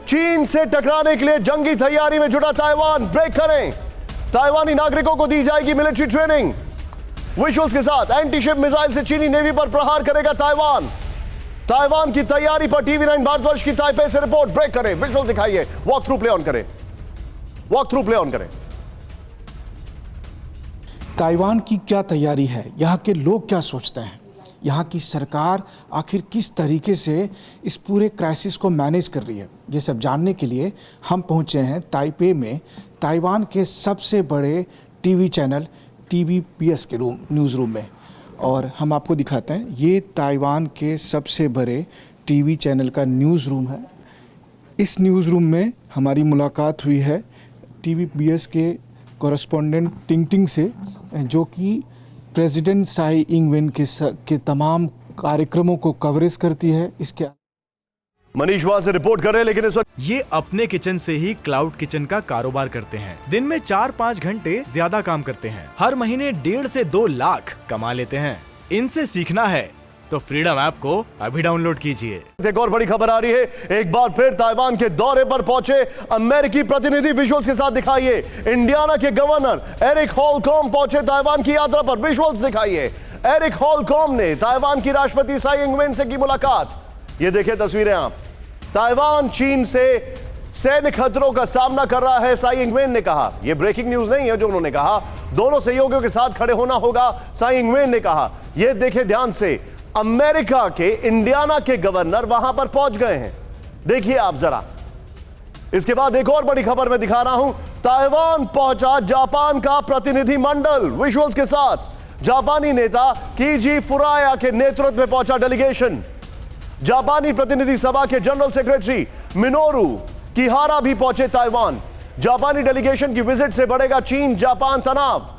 चीन से टकराने के लिए जंगी तैयारी में जुटा ताइवान। ब्रेक करें, ताइवानी नागरिकों को दी जाएगी मिलिट्री ट्रेनिंग। विजुअल्स के साथ एंटी-शिप मिसाइल से चीनी नेवी पर प्रहार करेगा ताइवान। ताइवान की तैयारी पर टीवी9 भारतवर्ष की ताइपे से रिपोर्ट। ब्रेक करें, विजुअल दिखाइए, वॉक थ्रू प्ले ऑन करें, वॉक थ्रू प्ले ऑन करें। ताइवान की क्या तैयारी है, यहाँ के लोग क्या सोचते हैं, यहाँ की सरकार आखिर किस तरीके से इस पूरे क्राइसिस को मैनेज कर रही है, ये सब जानने के लिए हम पहुँचे हैं ताइपे में ताइवान के सबसे बड़े टीवी चैनल TVBS के न्यूज़ रूम में। और हम आपको दिखाते हैं, ये ताइवान के सबसे बड़े टीवी चैनल का न्यूज़ रूम है। इस न्यूज़ रूम में हमारी मुलाकात हुई है TVBS के कॉरेस्पॉन्डेंट टिंग टिंग से, जो कि प्रेसिडेंट साई इंग-वेन के तमाम कार्यक्रमों को कवरेज करती है। इसके मनीष वहां से रिपोर्ट कर रहे हैं, लेकिन इस वक्त ये अपने किचन से ही क्लाउड किचन का कारोबार करते हैं। दिन में 4-5 घंटे ज्यादा काम करते हैं। हर महीने 1.5 से 2 लाख कमा लेते हैं। इनसे सीखना है तो फ्रीडम ऐप को अभी डाउनलोड कीजिए। एक और बड़ी खबर आ रही है, एक बार फिर ताइवान के दौरे पर पहुंचे अमेरिकी प्रतिनिधि। विजुअल्स के साथ दिखाइए, इंडियाना के गवर्नर एरिक हॉलकॉम पहुंचे ताइवान की यात्रा पर। विजुअल्स दिखाइए, एरिक हॉलकॉम ने ताइवान की राष्ट्रपति साई इंग-वेन से की मुलाकात। ये देखिए तस्वीरें आप। ताइवान चीन से सैन्य खतरों का सामना कर रहा है, साई इंग-वेन ने कहा। यह ब्रेकिंग न्यूज नहीं है जो उन्होंने कहा, दोनों सहयोगियों के साथ खड़े होना होगा, साई इंग-वेन ने कहा। यह देखें ध्यान से, अमेरिका के इंडियाना के गवर्नर वहां पर पहुंच गए हैं, देखिए आप जरा। इसके बाद एक और बड़ी खबर मैं दिखा रहा हूं, ताइवान पहुंचा जापान का प्रतिनिधि मंडल। विजुअल्स के साथ जापानी नेता कीजी फुराया के नेतृत्व में पहुंचा डेलीगेशन। जापानी प्रतिनिधि सभा के जनरल सेक्रेटरी मिनोरू किहारा भी पहुंचे ताइवान। जापानी डेलीगेशन की विजिट से बढ़ेगा चीन जापान तनाव।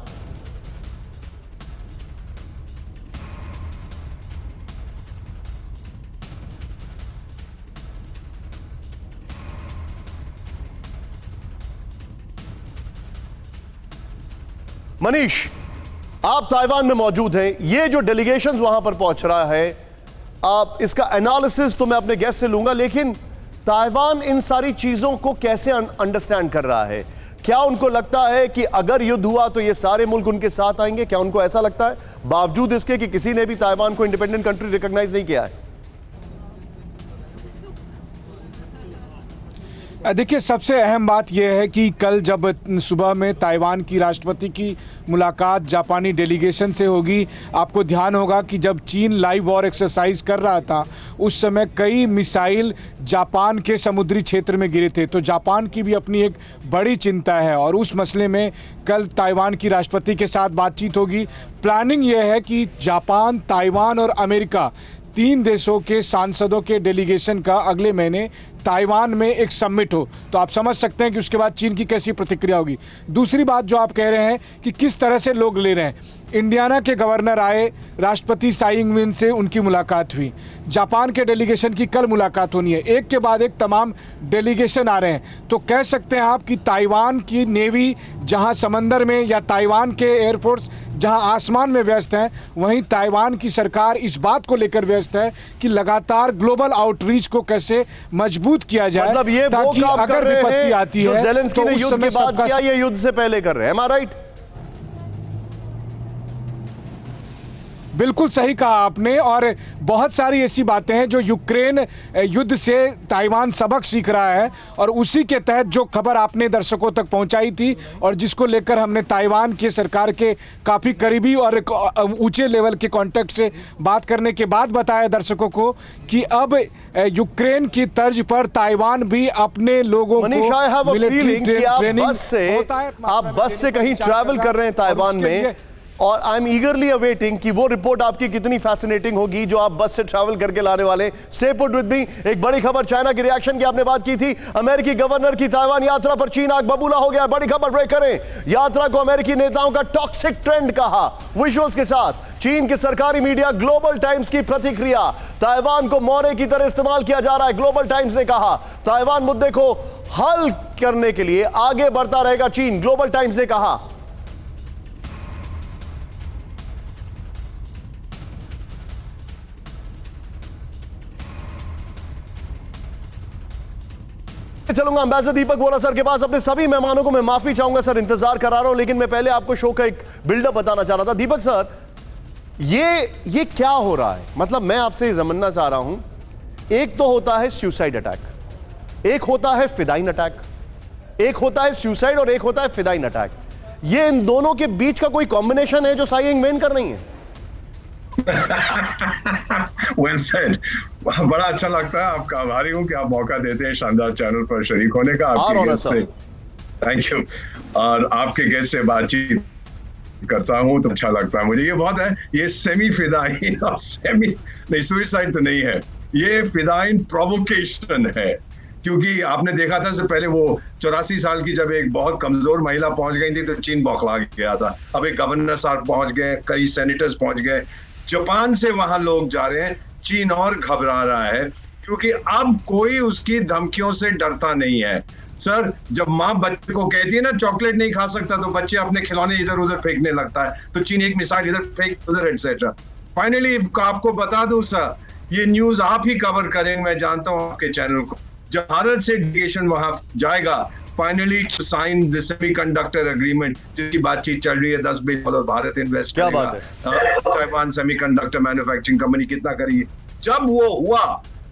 मनीष, आप ताइवान में मौजूद हैं, ये जो डेलीगेशंस वहां पर पहुंच रहा है, आप इसका एनालिसिस तो मैं अपने गेस्ट से लूंगा, लेकिन ताइवान इन सारी चीजों को कैसे अंडरस्टैंड कर रहा है? क्या उनको लगता है कि अगर युद्ध हुआ तो ये सारे मुल्क उनके साथ आएंगे? क्या उनको ऐसा लगता है, बावजूद इसके कि किसी ने भी ताइवान को इंडिपेंडेंट कंट्री रिकॉग्नाइज नहीं किया है? देखिए, सबसे अहम बात यह है कि कल जब सुबह में ताइवान की राष्ट्रपति की मुलाकात जापानी डेलीगेशन से होगी, आपको ध्यान होगा कि जब चीन लाइव वॉर एक्सरसाइज कर रहा था उस समय कई मिसाइल जापान के समुद्री क्षेत्र में गिरे थे। तो जापान की भी अपनी एक बड़ी चिंता है और उस मसले में कल ताइवान की राष्ट्रपति के साथ बातचीत होगी। प्लानिंग यह है कि जापान, ताइवान और अमेरिका, 3 देशों के सांसदों के डेलीगेशन का अगले महीने ताइवान में एक समिट हो। तो आप समझ सकते हैं कि उसके बाद चीन की कैसी प्रतिक्रिया होगी। दूसरी बात जो आप कह रहे हैं कि किस तरह से लोग ले रहे हैं, इंडियाना के गवर्नर आए, राष्ट्रपति साई इंग-वेन से उनकी मुलाकात हुई, जापान के डेलीगेशन की कल मुलाकात होनी है, एक के बाद एक तमाम डेलीगेशन आ रहे हैं। तो कह सकते हैं आप कि ताइवान की नेवी जहां समंदर में या ताइवान के एयरफोर्स जहां आसमान में व्यस्त हैं, वहीं ताइवान की सरकार इस बात को लेकर व्यस्त है कि लगातार ग्लोबल आउटरीच को कैसे मजबूत किया जाए, मतलब ये ताकि अगर विपत्ति आती है ज़ेलेंस्की ने युद्ध के बाद किया, ये युद्ध से पहले कर रहे हैं। Am I right? बिल्कुल सही कहा आपने। और बहुत सारी ऐसी बातें हैं जो यूक्रेन युद्ध से ताइवान सबक सीख रहा है, और उसी के तहत जो खबर आपने दर्शकों तक पहुंचाई थी और जिसको लेकर हमने ताइवान की सरकार के काफ़ी करीबी और ऊंचे लेवल के कॉन्टैक्ट से बात करने के बाद बताया दर्शकों को कि अब यूक्रेन की तर्ज पर ताइवान भी अपने लोगों को मिलिट्री ट्रेनिंग आप बस से कहीं ट्रैवल कर रहे हैं ताइवान में, और आई एम ईगरली अवेटिंग कि वो रिपोर्ट आपकी कितनी फैसिनेटिंग होगी जो आप बस से ट्रैवल करके लाने वाले। Stay put with me. एक बड़ी खबर, चाइना के रिएक्शन की आपने बात की थी। अमेरिकी गवर्नर की ताइवान यात्रा पर चीन आग बबूला हो गया। बड़ी खबर, ब्रेक करें। यात्रा को अमेरिकी नेताओं का टॉक्सिक ट्रेंड कहा। विजुअल्स के साथ चीन के सरकारी मीडिया ग्लोबल टाइम्स की प्रतिक्रिया। ताइवान को मोरे की तरह इस्तेमाल किया जा रहा है, ग्लोबल टाइम्स ने कहा। ताइवान मुद्दे को हल करने के लिए आगे बढ़ता रहेगा चीन, ग्लोबल टाइम्स ने कहा। चलूंगा एम्बेसडर दीपक वोरा सर के पास। अपने सभी मेहमानों को मैं माफी चाहूंगा सर, इंतजार करा रहा हूं, लेकिन मैं पहले आपको शो का एक बिल्डअप बताना चाह रहा था। दीपक सर, ये क्या हो रहा है? मतलब मैं आपसे समझना चाह रहा हूं, एक तो होता है सुसाइड अटैक, एक होता है फिदाइन अटैक, एक होता है सुसाइड और एक होता है फिदाइन अटैक। ये इन दोनों के बीच का कोई कॉम्बिनेशन है जो साई इंगवेन कर नहीं है? Well said. बड़ा अच्छा लगता है, आपका आभारी हूँ कि आप मौका देते हैं शानदार चैनल पर शरीक होने का। आपके गेस्ट से थैंक यू, और आपके गेस्ट से बातचीत करता हूँ तो अच्छा लगता है मुझे। ये बहुत है, ये सेमी फिदाइन और सेमी नहीं, सुसाइड तो नहीं है, ये फिदाइन प्रोवोकेशन है। क्योंकि आपने देखा था इससे पहले वो 84 साल की जब एक बहुत कमजोर महिला पहुंच गई थी तो चीन बौखला गया था। अब एक गवर्नर साहब पहुंच गए, कई सेनेटर्स पहुंच गए, जापान से वहां लोग जा रहे हैं, चीन और घबरा रहा है क्योंकि अब कोई उसकी धमकियों से डरता नहीं है। सर, जब माँ बच्चे को कहती है ना चॉकलेट नहीं खा सकता तो बच्चे अपने खिलौने इधर उधर फेंकने लगता है, तो चीन एक मिसाइल इधर फेंक उधर एटसेट्रा। फाइनली आपको बता दूं सर, ये न्यूज आप ही कवर करेंगे, मैं जानता हूं आपके चैनल को। जब भारत से डेलीगेशन वहां जाएगा finally to sign the semiconductor agreement, जिसकी बातचीत चल रही है, $10 बिलियन भारत इन्वेस्ट करेगा। ताइवान सेमीकंडक्टर मैन्युफैक्चरिंग कंपनी कितना करेगी? जब वो हुआ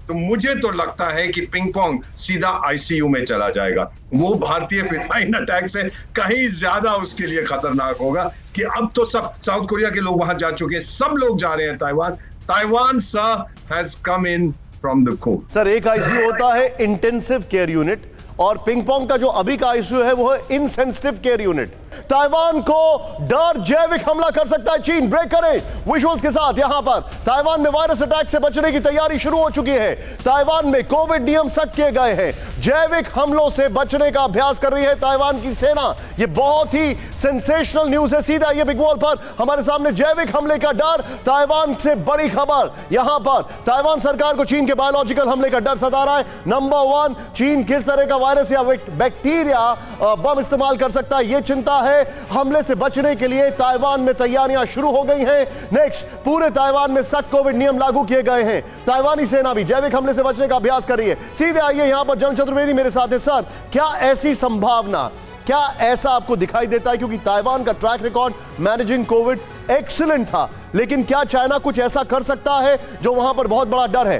तो मुझे तो लगता है कि पिंग पोंग सीधा आईसीयू में चला जाएगा। वो भारतीय फिदाइन अटैक से कहीं ज्यादा उसके लिए खतरनाक होगा कि अब तो सब साउथ कोरिया के लोग वहां जा चुके हैं, सब लोग जा रहे हैं Taiwan. Taiwan sir has come in from the court. Sir, एक आईसीयू होता है इंटेंसिव केयर यूनिट और पिंग पोंग का जो अभी का आईसीयू है वो है इनसेंसिटिव केयर यूनिट। ताइवान को डर, जैविक हमला कर सकता है चीन। ब्रेक करें विजुअल्स के साथ। यहां पर ताइवान में वायरस अटैक से बचने की तैयारी शुरू हो चुकी है। ताइवान में कोविड नियम सख्त किए गए हैं। जैविक हमलों से बचने का अभ्यास कर रही है ताइवान की सेना। यह बहुत ही सेंसेशनल न्यूज है। सीधा ये बिग वॉल पर हमारे सामने जैविक हमले का डर, ताइवान से बड़ी खबर। यहां पर ताइवान सरकार को चीन के बायोलॉजिकल हमले का डर सता रहा है। नंबर 1, चीन किस तरह का वायरस या बैक्टीरिया बम इस्तेमाल कर सकता है, यह चिंता है। हमले से बचने के लिए ताइवान में तैयारियां शुरू हो गई हैं। नेक्स्ट, पूरे ताइवान में सख्त कोविड नियम लागू किए गए हैं। ताइवानी सेना भी जैविक हमले से बचने का अभ्यास कर रही है। सीधे आइए, यहां पर जन चतुर्वेदी मेरे साथ है। सर, क्या ऐसी संभावना, क्या ऐसा आपको दिखाई देता है, क्योंकि ताइवान का track record managing Covid excellent था, लेकिन क्या चाइना कुछ ऐसा कर सकता है जो वहां पर बहुत बड़ा डर है?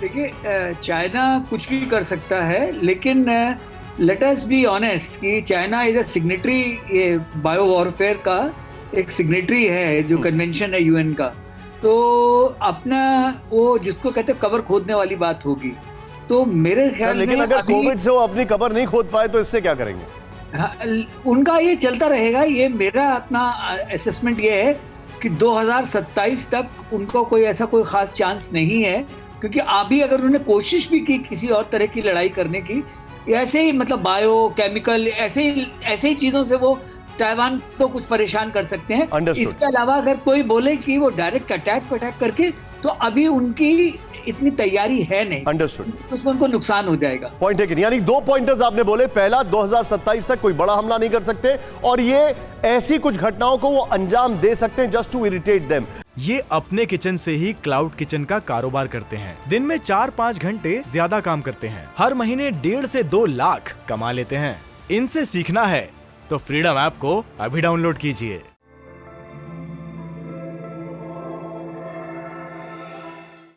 देखिए, चाइना कुछ भी कर सकता है, लेकिन लेट अस बी ऑनेस्ट कि चाइना इज अ सिग्नेटरी, ये बायो वॉरफेयर का एक सिग्नेटरी है जो कन्वेंशन है यूएन का। तो अपना वो जिसको कहते हैं कबर खोदने वाली बात होगी। तो मेरे ख्याल में लेकिन अगर कोविड से वो अपनी कबर नहीं खोद पाए तो इससे क्या करेंगे? उनका ये चलता रहेगा। ये मेरा अपना असेसमेंट ये है कि 2027 तक उनको कोई ऐसा कोई खास चांस नहीं है, क्योंकि अभी अगर उन्होंने कोशिश भी की किसी और तरह की लड़ाई करने की, ऐसे ही मतलब बायो केमिकल ऐसे ही चीजों से वो ताइवान को कुछ परेशान कर सकते हैं। इसके अलावा अगर कोई बोले कि वो डायरेक्ट अटैक करके, तो अभी उनकी इतनी तैयारी है नहीं। अंडरस्टूड। उसमें उनको नुकसान हो जाएगा। Point taken. यानी 2 पॉइंटर्स आपने बोले। पहला, 2027 तक कोई बड़ा हमला नहीं कर सकते, और ये ऐसी कुछ घटनाओं को वो अंजाम दे सकते हैं जस्ट टू इरिटेट देम। ये अपने किचन से ही क्लाउड किचन का कारोबार करते हैं। दिन में 4-5 घंटे ज्यादा काम करते हैं। हर महीने 1.5 से 2 लाख कमा लेते हैं। इनसे सीखना है तो फ्रीडम ऐप को अभी डाउनलोड कीजिए।